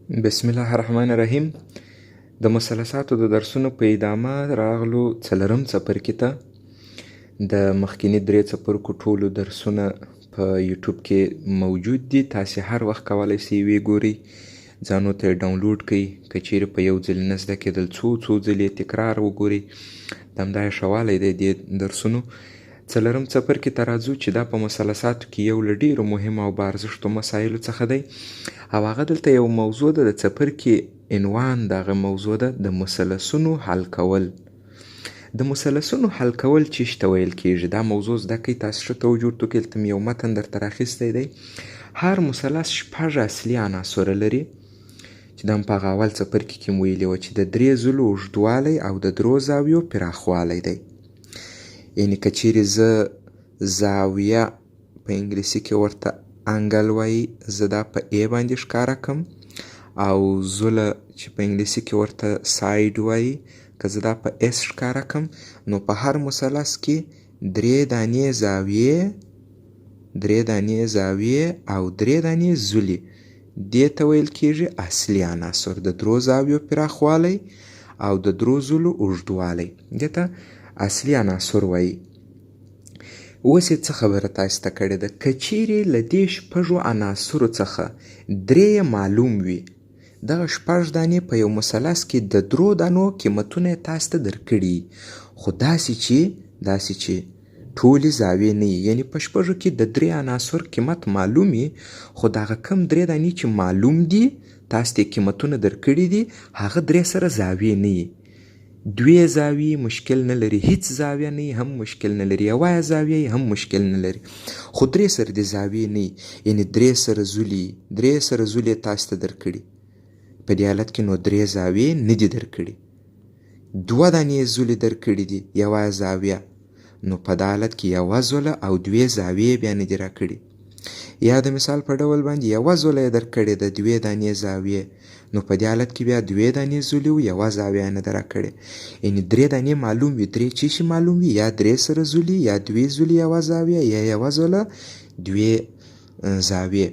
بسم الله الرحمن الرحیم. د مثلثاتو د درسونو په ادامه راغلو څلرم څپرکي ته. د مخکینی درې څپرکو ټولو درسونه په یوټیوب کې موجود دي. تاسې هر وخت کولی شئ ویې ګورئ، ځانو ته یې ډاونلوډ کړئ. که چیرې په یو ځل نه زده کېدل څو ځلې تکرار وګورئ. د همدا یې ښه والی دی دې درسونو. څلرم څپرکي ته راځو چې دا په مثلثاتو کې یو له ډېرو مهمو او بارزښتو مسایلو څخه دی، او هغه دلته یو موضوع ده. د څپرکي عنوان د هغه موضوع ده د مثلثونو حل کول. د مثلثونو حل کول چیش ته ویل کیږي؟ دا موضوع زده کړئ. تاسو ښه توجه ورته وکړئ. دلته مې یو متن درته راخیستی دی. هر مثلث شپږ اصلي عناصر لري چې دا په هغه اول څپرکي کې مو ویلي وه چې د درې ځلو اوږدوالی او د درو زاویو پراخوالی دی. یعنې که چیرې زه زاویه په انګلیسي کې ورته انګل وایي، زه دا په ای باندې ښکاره کړم، او زله چې په انګلیسي کې ورته ساید وایي، که زه دا په اس ښکاره کړم، نو په هر مثلث کې درې دانې زاویې او درې دانې زولي. دې ته ویل کېږي اصلي عناصر. د درو زاویو پراخوالی او د درو زولو اوږدوالی، دې ته اصلي عناصر وایي. اوس یې څه خبره تاسو ته کړې ده؟ که چیرې له دې شپږو عناصرو څخه درې معلوم وي، دغه شپږ دانې په یو مثلث کې د درو دانو قیمتونه یې تاسو ته درکړي، خو داسې چې ټولې زاویې نه وي. یعنې په شپږو کې د درې عناصر قیمت معلوم وي، خو دغه کم درې دانې چې معلوم دي، تاسو ته قیمتونه درکړي دي، هغه درې سره زاویې نه وي. دوې زاویې مشکل نه لري، هیڅ زاویه نه هم مشکل نه لري، یوه زاویه هم مشکل نه لري، خو درې سره د زاویې نه وي. یعنې درې سره زولي تاسو ته درکړي. په دې حالت کې نو درې زاویې نه دي درکړي. دوه دانې زولي درکړي دي، یوه زاویه، نو په دا حالت کې یوه زوله او دوې زاویې بیا نه دي راکړي. یا د مثال په ډول باندې یوه زوله یې درکړې ده، دوې دانې زاویې، نو په دې حالت کې بیا دوې دانې زولي و، یوه زاویه نه ده راکړې. یعنې درې دانې معلوم وي، درې چې شي معلوم وي، یا درې سره زولي، یا دوې زولي یوه زاویه، یا یوه زوله دوې زاویې.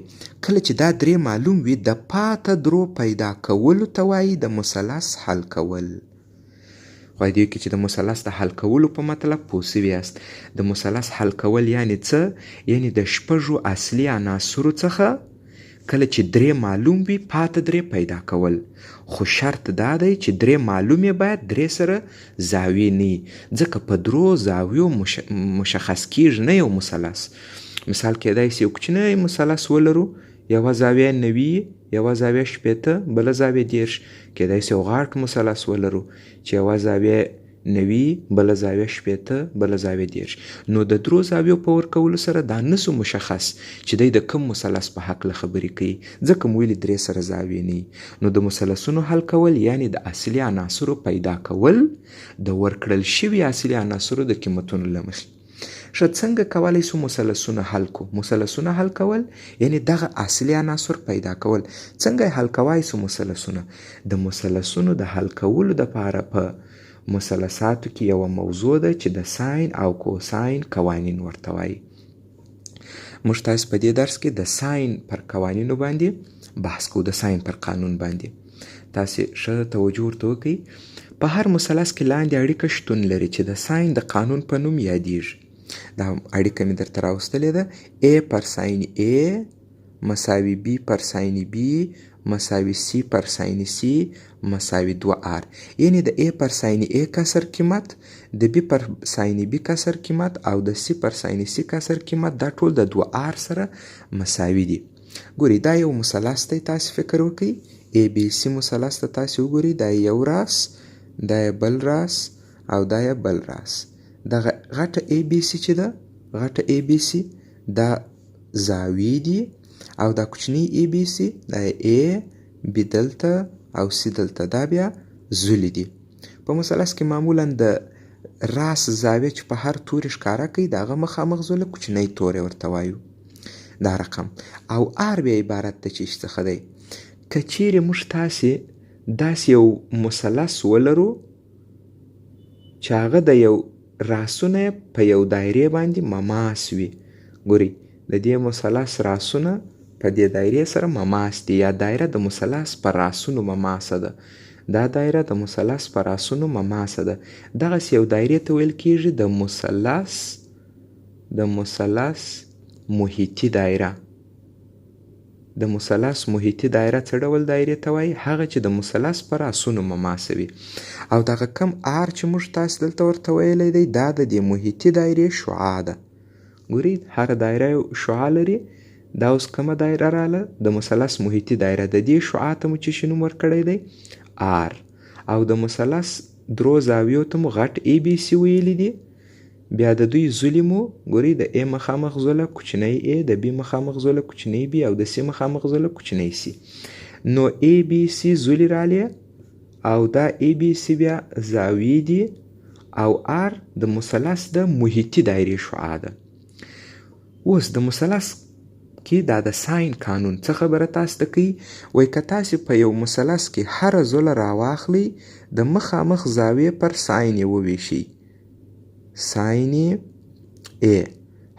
کله چې دا درې معلوم وي، د پاته درو پیدا کولو ته وایي د مثلث حل کول. خو دې کې چې د مثلث د حل کولو په مطلب پوه سوي یاست. د مثلث حل کول یعنې څه؟ یعنې د شپږو اصلي عناصرو څخه کله چې درې معلوم وي، پاته درې پیدا کول. خو شرط دا دی چې درې معلومې باید درې سره زاویې نه وي، ځکه په درو زاویو مشخص کیږي نه یو مثلث. مثال کېدای شي یو کوچنی مثلث ولرو، یوه زاویه 90، یوه زاویه 80، بله زاویه 10. کېدای شي یو غټ مثلث ولرو چې یوه زاویه 90، بله زاویه 80، بله زاویه 10. نو د درو زاویو په ورکولو سره دا نسو مشخص چې دی د کوم مثلث په هکله خبرې کوي، ځکه مو ویلي درې سره زاویې نه وي. نو د مثلثونو حل کول یعنې د اصلي عناصرو پیدا کول د ورکړل شوي اصلي عناصرو د قیمتونو له مخې. ښه، څنګه کولی شو مثلثونه حل کو؟ مثلثونه حل کول یعنې دغه اصلي عناصر پیدا کول. څنګه حل کوای شو مثلثونه؟ د مثلثونو د حل کولو دپاره په مثلثاتو کې یوه موضوع ده چې د ساین او کوساین قوانین ورته وایي. موږ تاسو په دې درس کې د ساین پر قوانینو باندې بحث کوو، د ساین پر قانون باندې. تاسې ښه توجه ورته وکړئ. په هر مثلث کې لاندې اړیکه شتون لري چې د ساین د قانون په نوم یادیږي. دا اړیکه مې درته راوستلې ده. A پر ساین A مساوي B پر ساین B مساوي C پر ساین C مساوي 2R. یعنې د A پر ساین A کسر قیمت، د B پر ساین B کسر قیمت او د C پر ساین C کسر قیمت دا ټول د 2R سره مساوي دي. ګورئ دا یو مثلث دی، تاسې فکر وکړئ. ABC مثلث ته تاسې وګورئ، دا یو راس، دا یې بل راس او دا یې بل راس. دغه غټه ABC چې ده، غټه ABC دا زاویې دي، او دا کوچنی ABC دا A، B دلته او C دلته، دا بیا زولي دي. په مثلث کې معمولا د راس زاویه چې په هر توري ښکاره کوي، د هغه مخامخ زوله کوچنی توری ورته وایو، دا رقم. او R بیا عبارت د چیش څخه دی؟ که چیرې موږ تاسې داسې یو مثلث ولرو چې هغه د یو راسونه په یو دایرې باندې مماس وي. ګورئ د دې مثلث راسونه په دې دایرې سره مماس دي یا دایره د مثلث په راسونو مماسه ده. دا دایره د مثلث په راسونو مماسه ده. دغسې یو دایرې ته ویل کیږي د مثلث محیطي دایره. د مثلث محیطي دایره څه ډول دایرې ته وایي؟ هغه چې د مثلث په راسونو مماسه وي. او دغه کم آر چې موږ تاسو دلته ورته ویلی دی دا د دې محیطي دایرې شعاع ده. ګورئ هره دایره یو شعاع لري. دا اوس کومه دایره راله؟ د مثلث محیطي دایره. د دې شعاع ته مو چې شي نوم ورکړی دی؟ آر. او د مثلث درو زاویو ته مو غټ ای بي سي ویلی دي. بیا د دوی زولي مو ګورئ د ای مخامخ زوله کوچنی ای، د بي مخامخ زوله کوچنی بي او د سی مخامخ زوله کوچنی سی. نو ای بي سي زولي رالی او دا ای بي سي بیا زاویې دي او آر د مثلث د محیطي دایرې شعاع ده. اوس د مثلث کې دا د ساین قانون څه خبره تاسو ته کوي؟ وایي که تاسې په یو مثلث کې هره زوله راواخلئ د مخامخ زاویې پر ساین یې وویشئ. ساین ای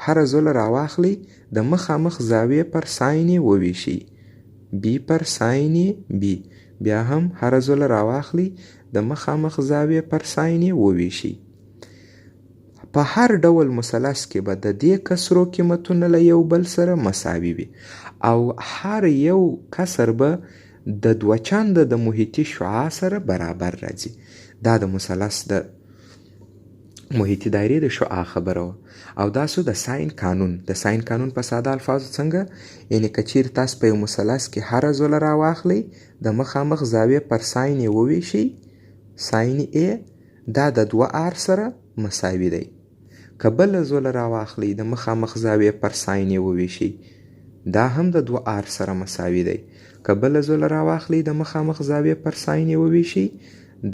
هره زوله راواخلئ د مخامخ زاویې پر ساین یې وویشئ. بی پر ساین بی بیا هم هره زوله راواخلئ د مخامخ زاویې پر ساین یې وویشئ. په هر ډول مثلث کې به د دې کسرو قیمتونه له یو بل سره مساوي وي او هر یو کسر به د دوه چنده د محیطي شعاع سره برابر راځي. دا د مثلث د محیطي دایرې د شعاع خبره وه. او دا سو د ساین قانون. د ساین قانون په ساده الفاظو څنګه؟ یعنې که چیرې تاسو په یو مثلث کې هره زوله راواخلئ د مخامخ زاویې پر ساین یې وویشئ. ساین ای دا د 2 آر سره مساوي دی. که بله زوله راواخلئ د مخامخ زاویې پر ساین یې وویشئ. دا هم د 2 آر سره مساوي دی. که بله زوله راواخلئ د مخامخ زاویې پر ساین یې وویشئ.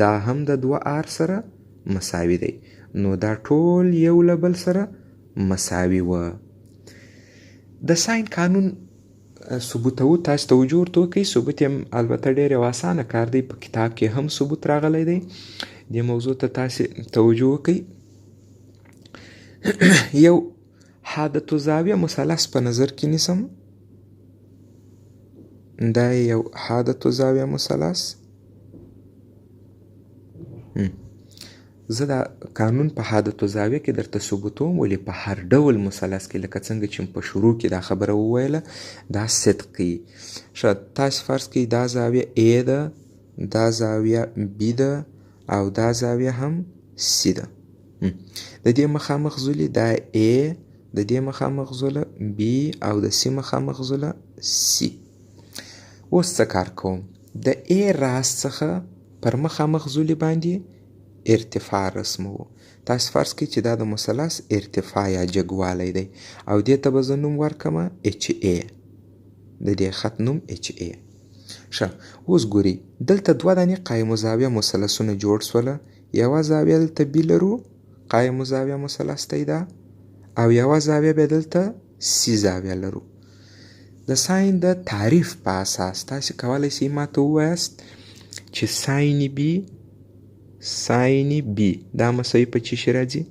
دا هم د 2 آر سره مساوي دی. نو دا ټول یو له بل سره مساوي وه. د ساین قانون ثبوتو تاسو توجه ورته وکړئ. ثبوت یې البته ډېر یو اسانه کار دی. په کتاب کې هم ثبوت راغلی دی. دې موضوع ته تاسې توجه وکړئ. یو حادة زاویه مثلث په نظر کې نیسم. دا یو حادة زاویه مثلث. زه دا قانون په حادة زاویه کې درته ثبوتوم ولې په هر ډول مثلث کې لکه څنګه چې په شروع کې دا خبره وویله دا صدق کوي. ښه تاسو فرض کړئ دا زاویه ای ده، دا زاویه بي ده او دا زاویه هم سی ده. د دې مخامخ زولي دا ای، د دې مخامخ زوله بي او د سی مخامخ زوله سی. اوس څه کار کوم؟ د ای راس څخه پر مخامخ زولي باندې ارتفاع رسموو. تاسو فرض کړئ چې دا د مثلث ارتفاع یا جګوالی دی او دې ته به زه نوم ورکړمه اچ ای. د دې خط نوم اچ ای. ښه اوس ګورئ دلته 2 دانې قایم الزاویه مثلثونه جوړ سوله. یوه زاویه دلته بي لرو قایم الزاویه مثلث دی دا، او یوه زاویه بیا دلته سی زاویه لرو. د ساین د تعریف په اساس تاسو کولی شئ ما ته ووایاست چې ساین بي دا مساوي په چی شي راځي؟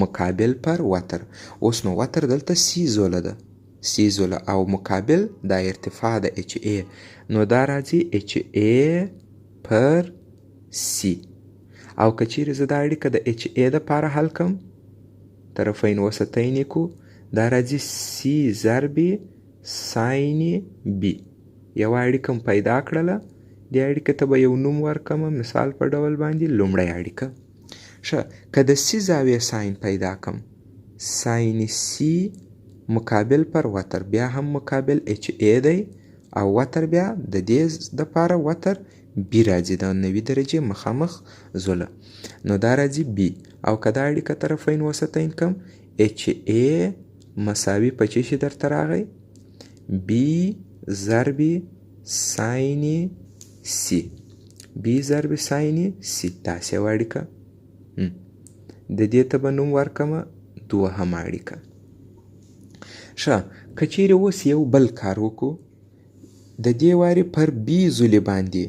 مقابل پر وتر. اوس نو وتر دلته سی زوله ده، سی زوله او مقابل دا ارتفاع د اچ ای، نو دا راځي اچ ای پر سی. او که چیرې زه دا اړیکه د اچ ای دپاره حل کم طرفین وسطین کو دا راځي سی ضرب ساین بي. یوه اړیکه م پیدا کړله. دې اړیکه ته به یو نوم ورکړم مثال په ډول باندې لومړی اړیکه. ښه که د سی زاویې ساین پیدا کم ساین سی مقابل پر وتر بیا هم مقابل اچ ای دی او وتر بیا د دې دپاره وتر بي راځي د 90 درجې مخامخ زوله، نو دا راځي بي. او که دا اړیکه طرفین وسطین کم اچ ای مساوي په چی شي درته راغی؟ بي ضرب ساین سی. بي ضرب ساین سی داسې یوه اړیکه. د دې ته به نوم ورکړمه دوهمه اړیکه. ښه که چیرې اوس یو بل کار وکړو د دې وارې پر بي زولي باندې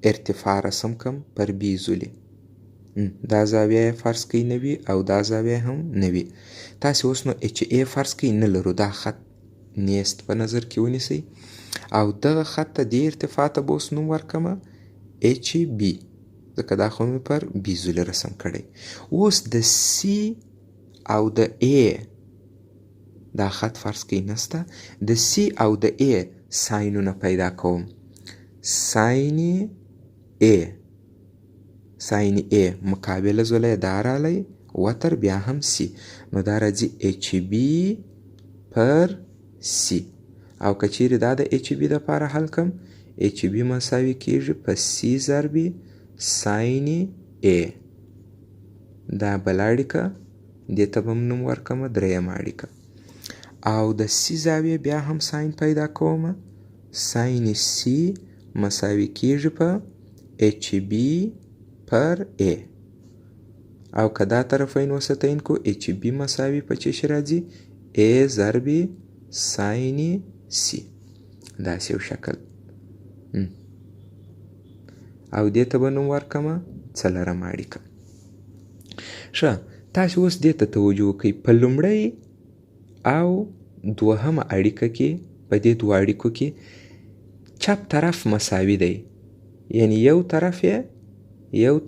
ارتفاع رسم کم پر بي زولي. دا زاویه فرض کړئ 90 او دا زاویه هم 90. تاسې اوس نو اچ ای فرض کړئ نه لرو دا خط نیست په نظر کې ونیسئ. او دغه خط ته دې ارتفاع ته به اوس نوم ورکړمه اچ بي، ځکه دا خو مې پر بي زولي رسم کړی. اوس د سی او د ای دا خط فرض کړئ نسته، د سی او د ای ساینونه پیدا کوم. ساین ای مقابله زوله دا رالی وتر بیا هم سی، نو دا راځي اچ بی پر سی. او که چیرې دا د اچ بی دپاره حل کم، اچ بی مساوي کیږي په سی ضربې ساین ای. دا بله اړیکه دې ته به نوم ورکړمه درېیمه اړیکه. او د سی زاویې بیا هم ساین پیدا کومه، ساین سی مساوي کیږي په اچ بی پر ای. او که دا طرفین وسطین کو اچ بی مساوي په چه شي راځي ای ضربې ساین سی. داسې یو شکل. او دې ته به نوم ورکړمه څلرمه اړیکه. ښه، تاسې اوس دې ته توجه وکئ. په لومړی او دوهمه اړیکه کې، په دې دوه اړیکو کې چپ طرف مساوي دی، یعنی یو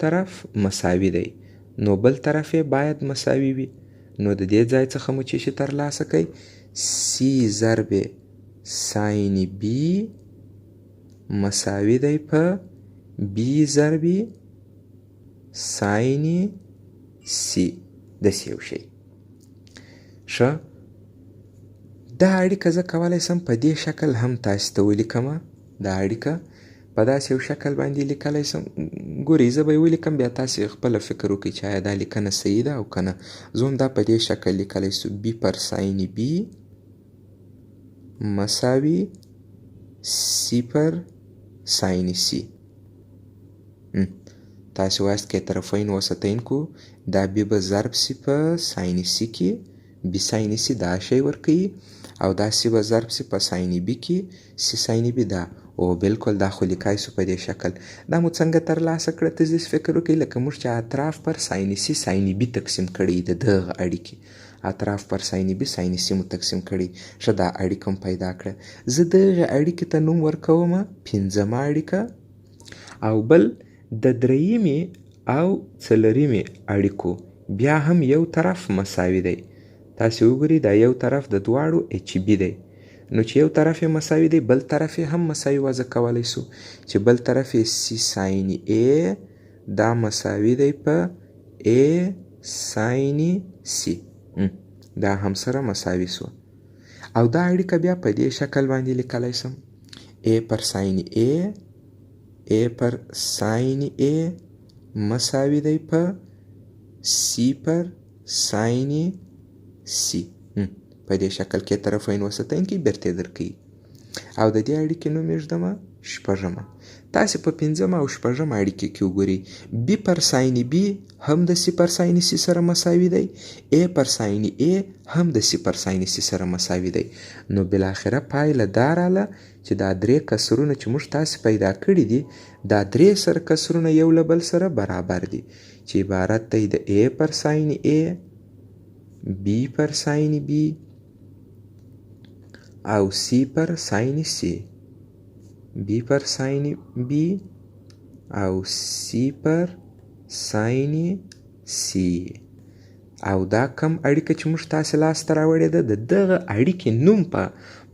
طرف مساوي دی، نو بل طرف یې باید مساوي وي. نو د دې ځای څخه مو چې شي ترلاسه کوئ سی ضرب ساین بی مساوي دی په بی ضرب ساین سی. داسې یو شی. ښه، دا اړیکه زه کولی سم په دې شکل هم تاسې ته ولیکمه. دا اړیکه په داسې یو شکل باندې لیکلی سم. ګورئ زه به یې ولیکم، بیا تاسې خپله فکر وکړئ چې آیا دا لیکنه صحیح ده او که نه. زه هم دا په دې شکل لیکلی سو بی پر ساین بی مساوي سی پر ساین سی. تاسې وایست که طرفین وسطین کو، دا بی به ضرب سی په ساین سی کې، بی ساین سی دا شی ورکوي، او دا سی به ضرب سی په ساین بی کې، سی ساین بی دا. او بالکل دا خو لیکای سو په دې شکل. دا مو څنګه ترلاسه کړه؟ ته داسې فکر وکړئ لکه موږ چې اطراف پر ساین سی ساین بی تقسیم کړی د دغه اړیکې، اطراف پر ساین بی ساین سی مو تقسیم کړی. ښه، دا اړیکه هم پیدا کړه. زه دغه اړیکې ته نوم ورکومه پنځمه اړیکه. او بل د درېیمې او څلرمې اړیکو بیا هم یو طرف مساوي دی. تاسې وګورئ دا یو طرف د دواړو اچ بی دی، نو چې یو طرف یې مساوي دی بل طرف یې هم مساوي وضع کولی سو، چې بل طرف یې سی ساین ای دا مساوي دی په ای ساین سی. دا هم سره مساوي سو. او دا اړیکه بیا په دې شکل باندې لیکلی سم ای پر ساین ای پر ساین ای مساوي دی په سی پر ساین سی. په دې شکل کې طرفین وسطین کې بیرته درکوي. او د دې اړیکې نوم یې ږدمه شپږمه. تاسې په پنځمه او شپږمه اړیکې کې وګورئ، بی پر ساین بی هم د سی پر ساین سی سره مساوي دی، ای پر ساین ای هم د سی پر ساین سی سره مساوي دی. نو بالاخره پایله دا راله چې دا درې کسرونه چې موږ تاسې پیدا کړي دي، دا درې سره کسرونه یو له بل سره برابر دي، چې عبارت دی د ای پر ساین ای، بی پر ساین بی او سی پر ساین سی. بی پر ساین بی او سی پر ساین سی. او دا کم اړیکه چې موږ تاسې لاسته راوړې ده، د دغه اړیکې نوم په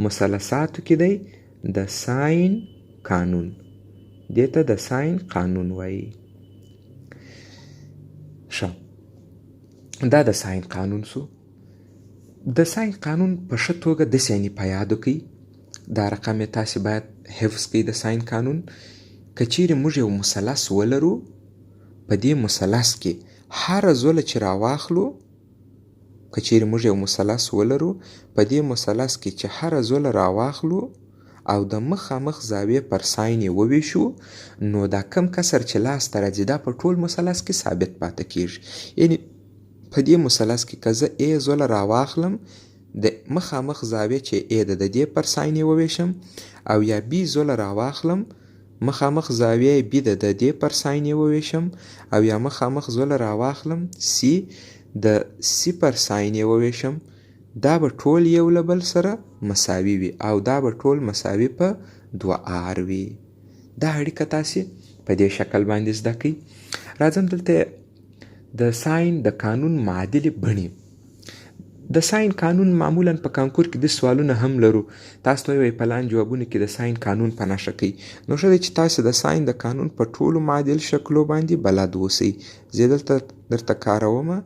مثلثاتو کې دی د ساین قانون. دې ته د ساین قانون وایي. ښه، دا د ساین قانون سو. د ساین قانون په ښه توګه داسې یعنې په یاد وکئ. دا رقم یې تاسې باید حفظ کړئ. د ساین قانون که چیرې موږ یو مثلث ولرو، په دې مثلث کې هره زوله چې راواخلو، که چیرې موږ یو مثلث ولرو، په دې مثلث کې چې هره زوله راواخلو او د مخامخ زاویې پر ساین یې وویشو، نو دا کم کسر چې لاسته راځي دا په ټول مثلث کې ثابت پاتې کیږي. یعنې په دې مثلث کې که زه ای زوله راواخلم، د مخامخ زاویې چې ای د دې پر ساین یې وویشم، او یا بی زوله راواخلم مخامخ زاویې بی د دې پر ساین یې وویشم، او یا مخامخ زوله راواخلم سی د سی پر ساین یې وویشم، دا به ټول یو له بل سره مساوي وي او دا به ټول مساوي په 2r وي. دا اړیکه تاسې په دې شکل باندې زده کړئ. راځم دلته د ساين د قانون معادلې بڼې. د ساين قانون معمولا په کانکور کې د سوالونه هم لرو. تاسو ته وایي په لاندې جوابونو کې د ساين قانون په نښه کړئ. نو ښه دی چې تاسو د ساين د قانون په ټولو معادل شکلو باندې بلد اوسئ. زه دلته درته کارومه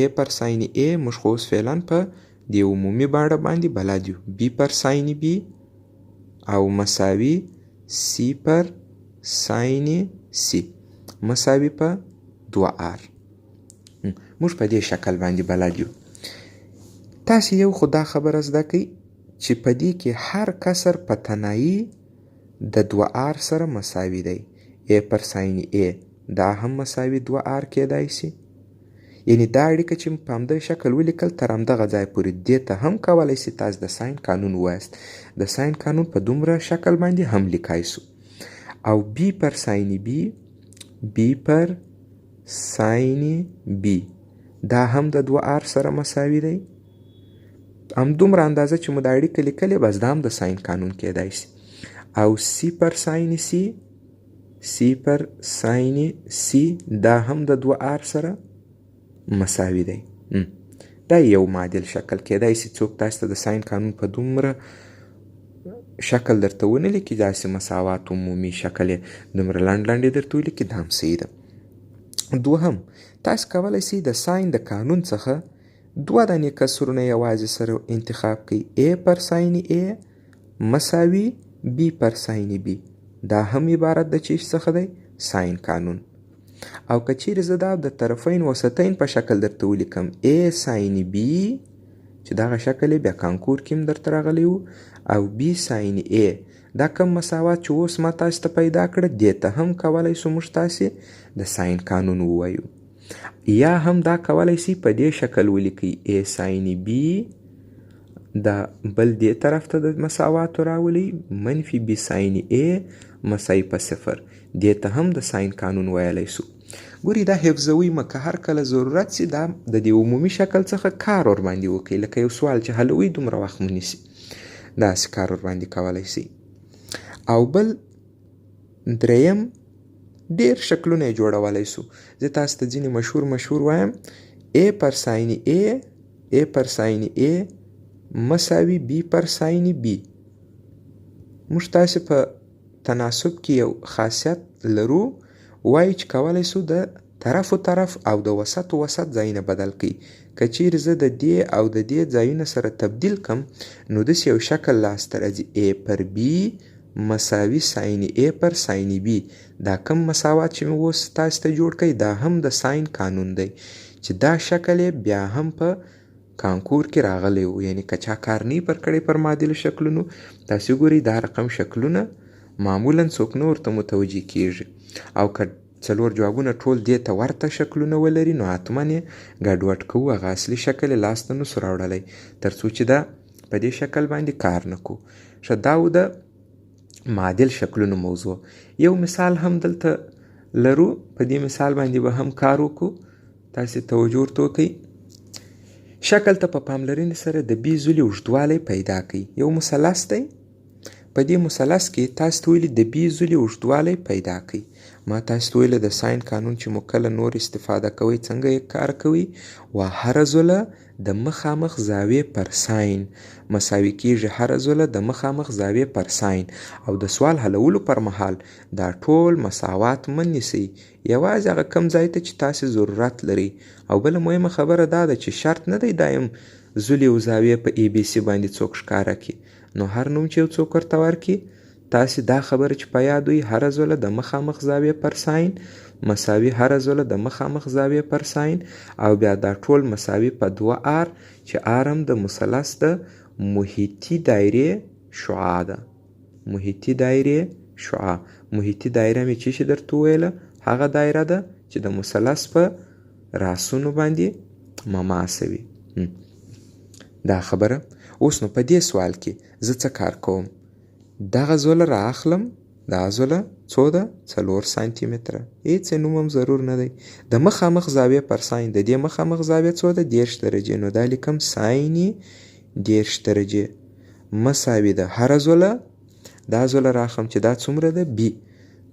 a پر ساين a. موږ خو اوس فعلا په د عمومي باڼه باندې بلد یو. b پر ساين b او مساوي c پر ساين c مساوي په 2r. موږ په دې شکل باندې بلد یو. تاسو یو خو دا خبره زده کړئ چې په دې کې هر کسر په تنهایی د 2r سره مساوي دی. a پر ساين a دا هم مساوي 2r کېدای شي. یعنی دا اړیکه چې په همدغه شکل ولیکل تر همدغه ځای پورې دې ته هم کولی شي تاسو د ساين قانون ووایاست. د ساين قانون په دومره شکل باندې هم لیکای شو. او b پر ساين b b پر ساين b دا هم د 2r سره مساوي دی. هم دومره اندازه چې مو دا اړیکه لیکلې بس دا هم د ساين قانون کېدای شي. او c پر ساين c c پر ساين c دا هم د 2r سره مساوي دی. دا یو معادل شکل کېدای شي څوک تاسو ته د ساين قانون په دومره شکل درته ونه لیکي داسې مساوات عمومي شکل یې دومره لنډ لنډ یې درته ولیکي دا هم صحیح ده. دوهم تاسو کولی شئ د ساين د قانون څخه 2 دانې کسرونه یوازې سره انتخاب کړئ. a پر ساين a مساوي b پر ساين b دا هم عبارت د چیش څخه دی ساين قانون. او که چیرې زه دا د طرفین وسطین په شکل درته ولیکم a ساين b چې دغه شکل یې بیا کانکور کې هم درته راغلی و او b ساين a دا کم مساوات چې اوس ما تاسو ته پیدا کړه دې ته هم کولی شو موږ تاسې د ساين قانون ووایو. یا هم دا کولی شي په دې شکل ولیکئ a ساين b دا بل دې طرف ته د مساواتو راولي منفي b ساين a مساوي په 0 دې ته هم د ساين قانون ویلی شو. ګوري دا حفظوي مه که هر کله ضرورت سي دا د دې عمومي شکل څخه کار ور باندې وکړئ. لکه یو سوال چې حلوي دومره وخت مو نیسي داسې کار ور باندې کولی شئ. او بل دریم ډیر شکلونه یې جوړولی شو. زه تاسو ته ځینې مشهور وایم a پر ساين a پر ساين a مساوي b پر ساين b. موږ تاسو په تناسب کې یو خاصیت لرو وایي چې کولی شو د طرف او د وسط ځایونه بدل کړي. که چیرې زه د دې او د دې ځایونه سره تبدیل کم نو داسې یو شکل لاسته راځي a پر b مساوي ساين a پر ساين b. دا کم مساوات چې مې اوس تاسو ته جوړ کړئ دا هم د ساين قانون دی چې دا شکل یې بیا هم په کانکور کې راغلی و. یعنی که چا کار نه پر کړی پر معادلو شکلونو تاسو ګورئ دا رقم شکلونه معمولا څوک نه ورته متوجه کیږي. او که 4 جوابونه ټول دې ته ورته شکلونه ولري نو حتما یې ګډوډ کوو. هغه اصلي شکل یې لاسته نسو راوړلی تر څو چې دا په دې شکل باندې کار نه کوو. ښه دا و د معادل شکلونو موضوع. یو مثال هم دلته لرو په دې مثال باندې به هم کار وکړو. تاسې توجه ورته وکړئ. شکل ته په پاملرنې سره د b زولي اوږدوالی پیدا کړئ. یو مثلث دی. په دې مثلث کې تاسو ته ویلي د b زولي اوږدوالی پیدا کړئ. ما تاسو ته ویلي د ساين قانون چې مو کله نور استفاده کوئ څنګه یې کار کوئ و هره زوله د مخامخ زاویې پر ساين مساوي کیږي هره زوله د مخامخ زاویې پر ساين. او د سوال حلولو پر مهال دا ټول مساوات مه نیسئ یوازې هغه کم ځای ته چې تاسې ضرورت لرئ. او بله مهمه خبره دا ده چې شرط نه دی دایم زولي او زاویې په ABC باندې څوک ښکاره کړي. نو هر نوم چې یو څوک ورته ورکړي تاسې دا خبره چې په یاد وي هره زوله د مخامخ زاویې پر ساين مساوي هره زوله د مخامخ زاویې پر ساين او بیا دا ټول مساوي په 2r چې r هم د مثلث د محیطي دایرې شعاع ده. محیطي دایرې شعاع محیطي دایره مې چې درته وویله هغه دایره ده چې د مثلث په راسونو باندې مماسه وي. دا خبره اوس نو په دې سوال کې زه څه کار کوم؟ دغه زوله را اخلم. دا زوله څو ده؟ 4 سانتي متره. هیڅ نوم هم ضرور نه دی. د مخامخ زاویې پر ساين د دې مخامخ زاویې څو ده؟ 10 درجې. نو دا لیکم ساين 30 درجې مساوي ده هره زوله دا زوله راخم چې دا څومره ده بي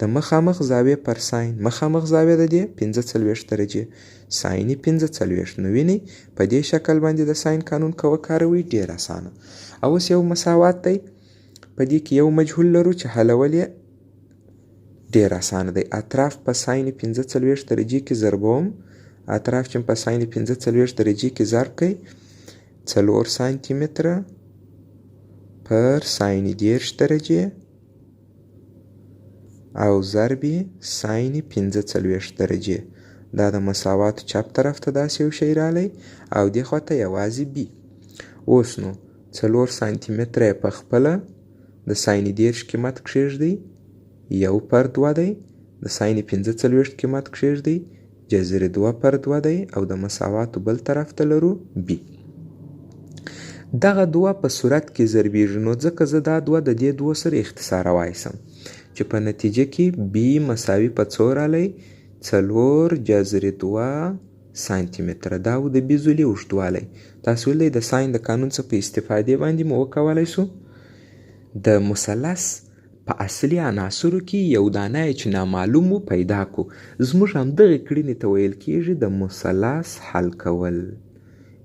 د مخامخ زاویې پر ساین مخامخ زاویه د دې 45 درجې سایني 45 نو وینئ په دې شکل باندې د ساین قانون که وکاروئ ډېر اسانه. اوس یو مساوات دی په دې کې یو مجهول لرو چې حلول یې ډېر اسانه دی. اطراف په ساین 45 درجې کې ضربوم اطراف چې په ساین 45 درجې کې ضرب کړئ 4 سانتي متره پر ساین 30 درجې او ضربې ساین 45 درجې. دا د مساواتو چپ طرف ته داسې یو شی رالی او دې خوا ته یوازې بي. اوس نو 4 سانتي متره یې په خپله د ساین 30 قیمت کښېږدئ 1/2 دی د ساین 45 قیمت کښېږدئ جذر 2/2 دی او د مساواتو بل طرف ته لرو بي. دغه 2 په صورت کې ضربیږي نو ځکه زه دا 2 د دې 2 سره اختصاره وایسم چې په نتیجه کې بي مساوي په څو رالی 4 جذر 2 سانتي متره دا و د بي زولي اوږدوالی. تاسو ویلی د ساین د قانون څخه په استفادې باندې مو وکولی سو د مثلث په اصلي عناصرو کې یو دانه چې نامعلوم و پیدا کو. زموږ همدغې کړنې ته ویل کېږي د مثلث حل کول.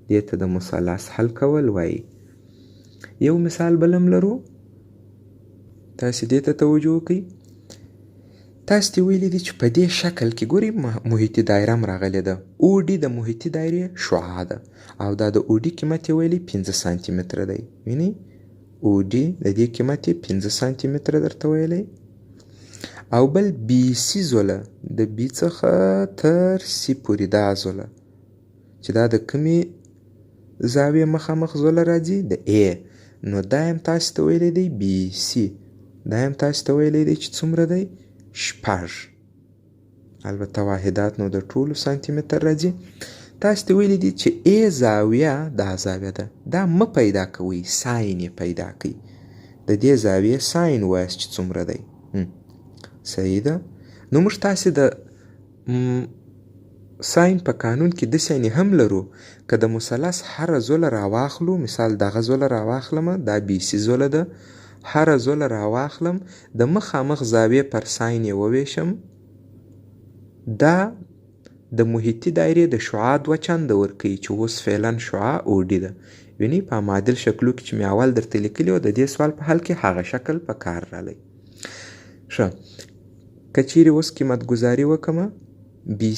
دې ته د مثلث حل کول وایي. یو مثال بل هم لرو تاسې دې ته توجه وکړئ. تاسو ته ویلي دي چې په دې شکل کې ګورئ محیطي دایره هم راغلې ده. اوډي د محیطي دایرې شعاع ده او دا د اوډي قیمت یې ویلي 5 سانتي متره دی. وینئ اوډي د دې قیمت یې 5 سانتي متره درته ویلی او بل بي سي زوله د بي څخه تر سي پورې دا زوله چې دا د کومې زاویې مخامخ زوله راځي د A نو دا هم تاسو ته ویلی دی بي سي دا هم تاسو ته ویلی دی چې څومره دی 6 البته واحدات نو د ټولو سانتي متر راځي. تاسو ته ویلی دي چې A زاویه دا زاویه ده دا مه پیدا کوئ ساین یې پیدا کوئ د دې زاویې ساین وایاست چې څومره دی. صحیح ده. نو موږ تاسې د ساین په قانون کې داسې یعنې هم لرو که د مثلث هره زوله راواخلو مثال دغه زوله راواخلمه دا بي سي زوله ده هره زوله راواخلم د مخامخ زاویې پر ساین یې وویشم دا د محیطي دایرې د شعاع 2 چنده ورکوي چې اوس فعلا شعاع اوډي ده. وینئ په معادل شکلو کې چې مې اول درته لیکلي و د دې سوال په حل کې هغه شکل په کار رالی. ښه که چیرې اوس قیمت ګذاري وکړمه بي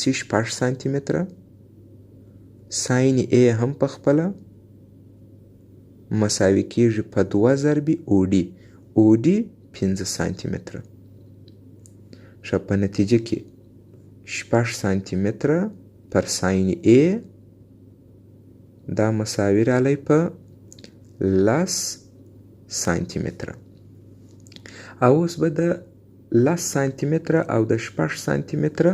سي 6 سانتي متره ساین A هم په خپله مساوي کېږي په 2 ضربې اوډي 5 سانتي متره. ښه په نتیجه کې 6 سانتي متره پر ساین A دا مساوي رالی په 10 سانتي متره. او اوس به د 10 سانتي متره او د 6 سانتي متره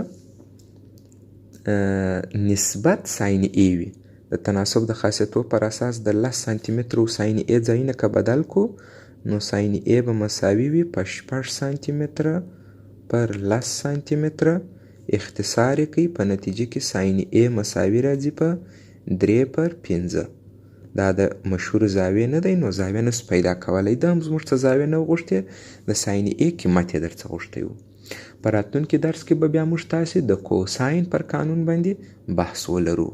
نسبت ساین A وي. د تناسب د خاصیتو پر اساس د 10 سانتي مترو ساین A ځایونه که بدل کو نو ساین A به مساوي وي په 6 سانتي متره پر 10 سانتي متره اختصار یې کوي په نتیجه کې ساین A مساوي راځي په 3/5. دا د مشهور زاویې نه دی نو زاویه نسو پیدا کولی دا هم زموږ څه زاویه نه غوښتې د ساین A قیمت یې درڅه غوښتی و. په راتلونکي درس کې به بیا موږ تاسې د کوساین پر قانون باندې بحث ولرو.